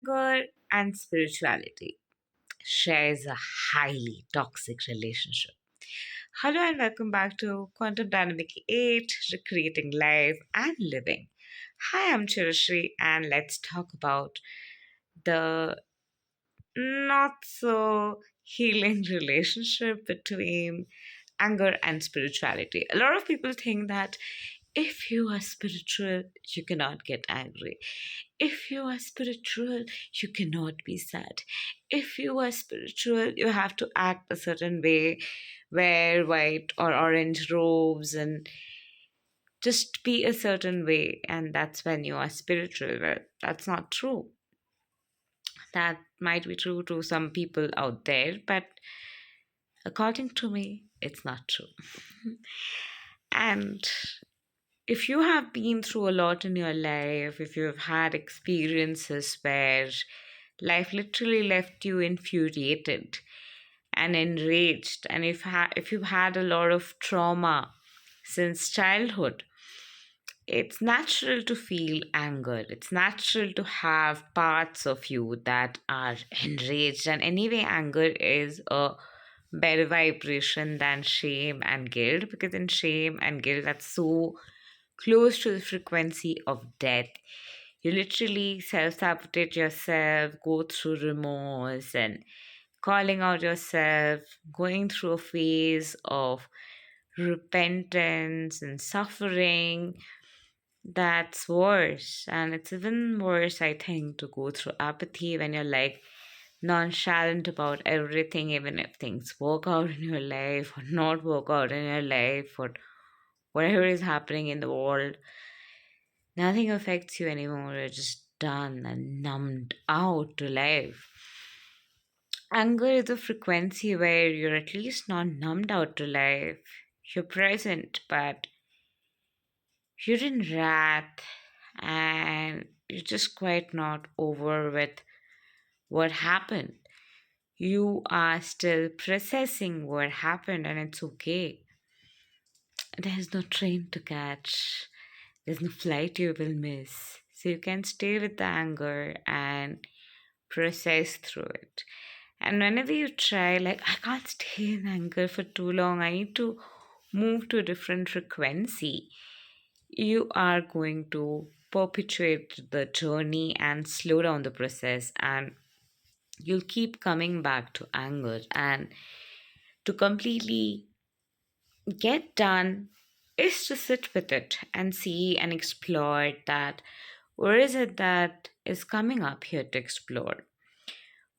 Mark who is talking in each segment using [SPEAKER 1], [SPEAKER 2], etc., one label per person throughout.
[SPEAKER 1] Anger and spirituality shares a highly toxic relationship. Hello and welcome back to Quantum Dynamic 8, Recreating Life and Living. Hi, I'm Chirashri, and let's talk about the not so healing relationship between anger and spirituality. A lot of people think that if you are spiritual, you cannot get angry. If you are spiritual, you cannot be sad. If you are spiritual, you have to act a certain way, wear white or orange robes, and just be a certain way, and that's when you are spiritual. Well, that's not true. That might be true to some people out there, but according to me, it's not true. And if you have been through a lot in your life, if you have had experiences where life literally left you infuriated and enraged, and if you've had a lot of trauma since childhood, it's natural to feel anger. It's natural to have parts of you that are enraged. And anyway, anger is a better vibration than shame and guilt, because in shame and guilt, that's so close to the frequency of death. You literally self sabotage yourself, go through remorse and calling out yourself, going through a phase of repentance and suffering. That's worse. And it's even worse, I think, to go through apathy when you're like nonchalant about everything, even if things work out in your life or not work out in your life or whatever is happening in the world. Nothing affects you anymore. You're just done and numbed out to life. Anger is a frequency where you're at least not numbed out to life. You're present, but you're in wrath and you're just quite not over with what happened. You are still processing what happened, and it's okay. There's no train to catch, there's no flight you will miss. So you can stay with the anger and process through it. And whenever you try, like, I can't stay in anger for too long, I need to move to a different frequency, you are going to perpetuate the journey and slow down the process, and you'll keep coming back to anger. And to completely get done is to sit with it and see and explore that. Where is it that is coming up here to explore?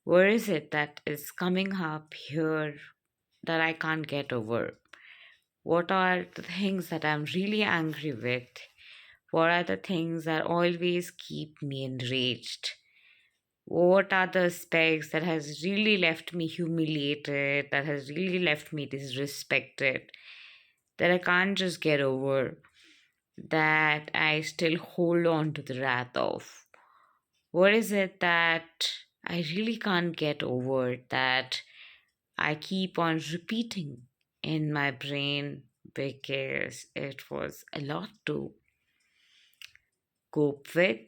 [SPEAKER 1] Where is it that is coming up here that I can't get over? What are the things that I'm really angry with? What are the things that always keep me enraged? What are the aspects that has really left me humiliated, that has really left me disrespected, that I can't just get over, that I still hold on to the wrath of? What is it that I really can't get over, that I keep on repeating in my brain because it was a lot to cope with?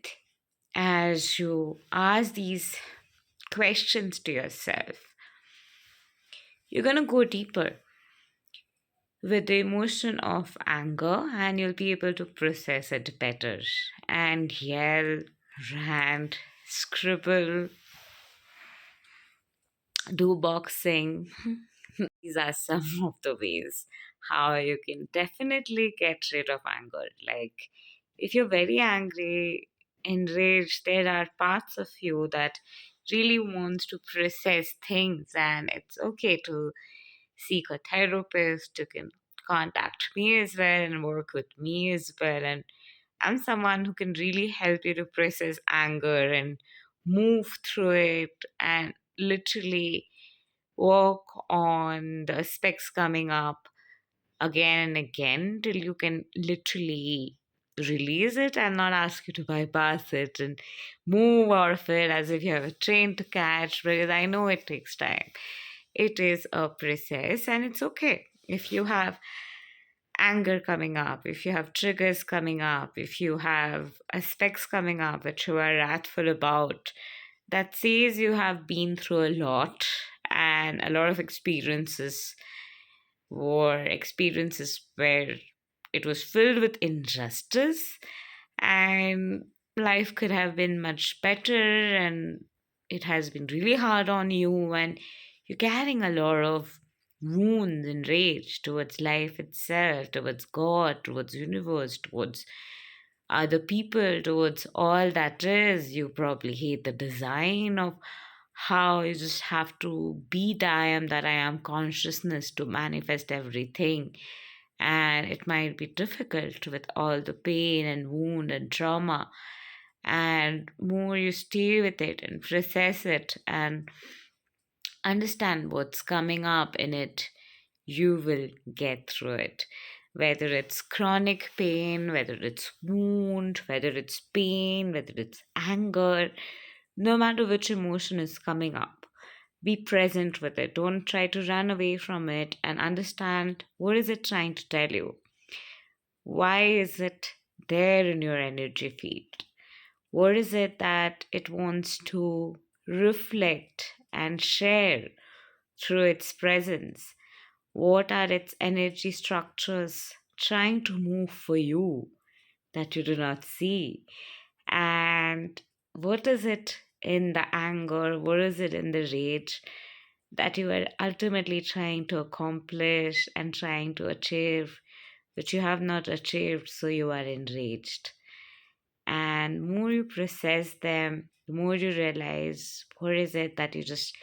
[SPEAKER 1] As you ask these questions to yourself, you're going to go deeper with the emotion of anger, and you'll be able to process it better and yell, rant, scribble, do boxing. These are some of the ways how you can definitely get rid of anger. Like, if you're very angry, enraged, there are parts of you that really wants to process things, and it's okay to seek a therapist. You can contact me as well and work with me as well. And I'm someone who can really help you to process anger and move through it and literally work on the aspects coming up again and again till you can literally release it and not ask you to bypass it and move out of it as if you have a train to catch, because I know it takes time. It is a process, and it's okay if you have anger coming up, if you have triggers coming up, if you have aspects coming up that you are wrathful about. that says you have been through a lot and a lot of experiences were experiences where it was filled with injustice and life could have been much better, and it has been really hard on you, and you're carrying a lot of wounds and rage towards life itself, towards God, towards universe, towards other people, towards all that is. You probably hate the design of how you just have to be the I am that I am consciousness to manifest everything. And it might be difficult with all the pain and wound and trauma. And more you stay with it and process it and understand what's coming up in it, you will get through it. Whether it's chronic pain, whether it's wound, whether it's pain, whether it's anger, no matter which emotion is coming up, be present with it. Don't try to run away from it and understand what is it trying to tell you. Why is it there in your energy field? What is it that it wants to reflect and share through its presence? What are its energy structures trying to move for you that you do not see? And what is it in the anger? What is it in the rage that you are ultimately trying to accomplish and trying to achieve, which you have not achieved, so you are enraged? And more you process them, the more you realize what is it that you just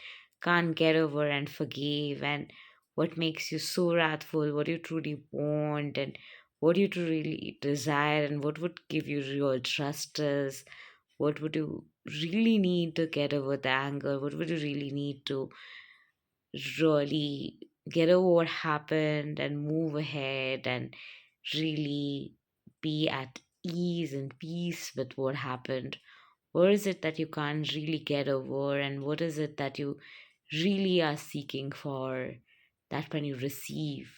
[SPEAKER 1] can't get over and forgive, and what makes you so wrathful, what you truly want, and what you truly desire, and what would give you real justice, what would you really need to get over the anger, what would you really need to really get over what happened and move ahead and really be at ease and peace with what happened. What is it that you can't really get over, and what is it that you really are seeking for, that when you receive,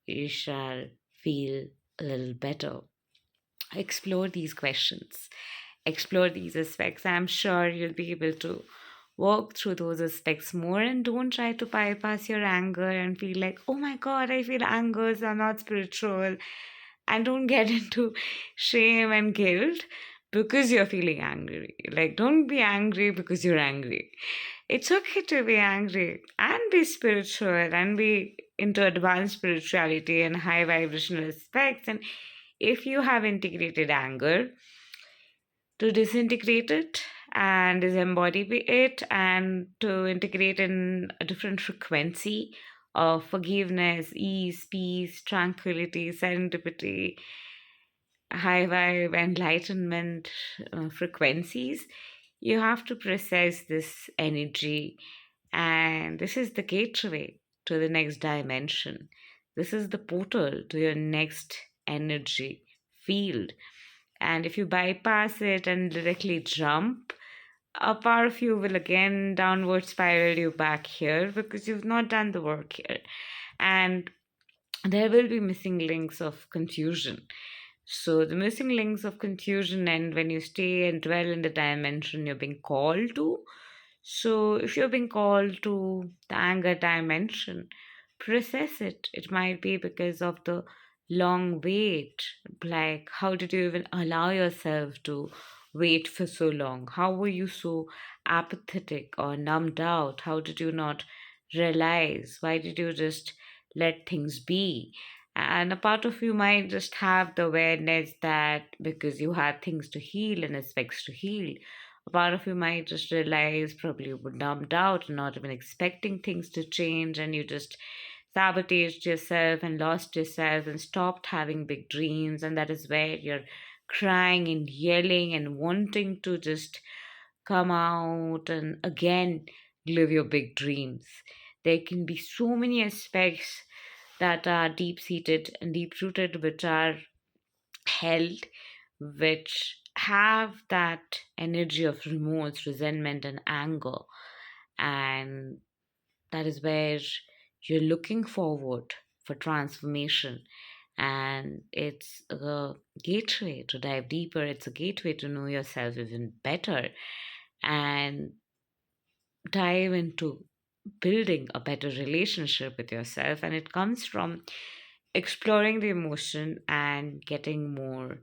[SPEAKER 1] you shall feel a little better? Explore these questions, explore these aspects. I'm sure you'll be able to work through those aspects more, and don't try to bypass your anger and feel like, oh my god, I feel angers are not spiritual. And don't get into shame and guilt because you're feeling angry. Like, don't be angry because you're angry. It's okay to be angry and be spiritual and be into advanced spirituality and high vibrational aspects. And if you have integrated anger, to disintegrate it and disembody it and to integrate in a different frequency of forgiveness, ease, peace, tranquility, serendipity, high vibe, enlightenment frequencies, you have to process this energy. And this is the gateway to the next dimension. This is the portal to your next energy field. And if you bypass it and directly jump, a part of you will again downward spiral you back here because you've not done the work here. And there will be missing links of confusion. So the missing links of confusion end when you stay and dwell in the dimension you're being called to. So if you're being called to the anger dimension, process it. It might be because of the long wait. Like, how did you even allow yourself to wait for so long? How were you so apathetic or numbed out? How did you not realize? Why did you just let things be? And a part of you might just have the awareness that because you had things to heal and aspects to heal, a part of you might just realize probably you were numbed out and not even expecting things to change, and you just sabotaged yourself and lost yourself and stopped having big dreams. And that is where you're crying and yelling and wanting to just come out and again live your big dreams. There can be so many aspects that are deep seated and deep rooted, which are held, which have that energy of remorse, resentment, and anger. And that is where you're looking forward for transformation. And it's a gateway to dive deeper, it's a gateway to know yourself even better. and dive into building a better relationship with yourself. And it comes from exploring the emotion and getting more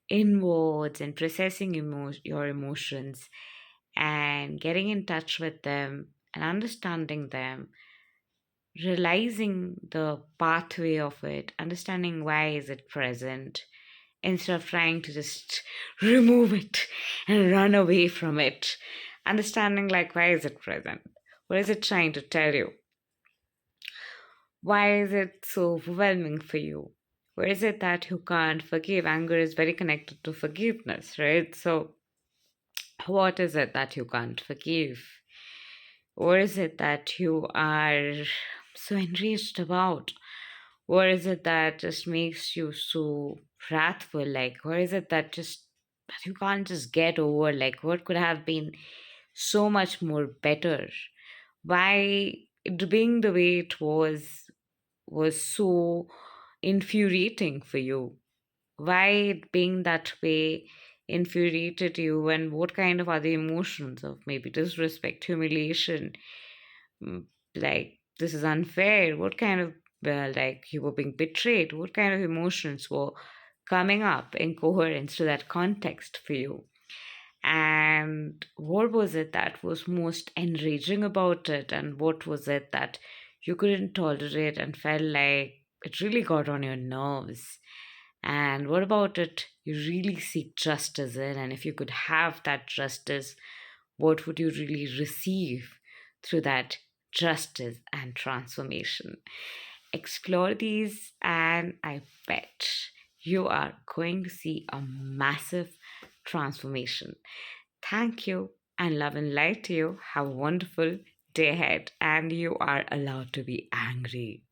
[SPEAKER 1] inwards and processing your emotions and getting in touch with them and understanding them, realizing the pathway of it, understanding why is it present, instead of trying to just remove it and run away from it. Understanding, like, why is it present? What is it trying to tell you? Why is it so overwhelming for you? Where is it that you can't forgive? Anger is very connected to forgiveness, right? So what is it that you can't forgive? Or is it that you are so enraged about? Or is it that just makes you so wrathful? Like, or is it that just that you can't just get over? Like, what could have been so much more better? Why it being the way it was so infuriating for you? Why it being that way infuriated you, and what kind of other emotions of maybe disrespect, humiliation, mm, like this is unfair, what kind of like you were being betrayed, what kind of emotions were coming up in coherence to that context for you? And what was it that was most enraging about it, and what was it that you couldn't tolerate and felt like it really got on your nerves? And what about it you really seek justice in? And if you could have that justice, what would you really receive through that justice and transformation? Explore these, and I bet you are going to see a massive transformation. Thank you, and love and light to you. Have a wonderful day ahead, and you are allowed to be angry.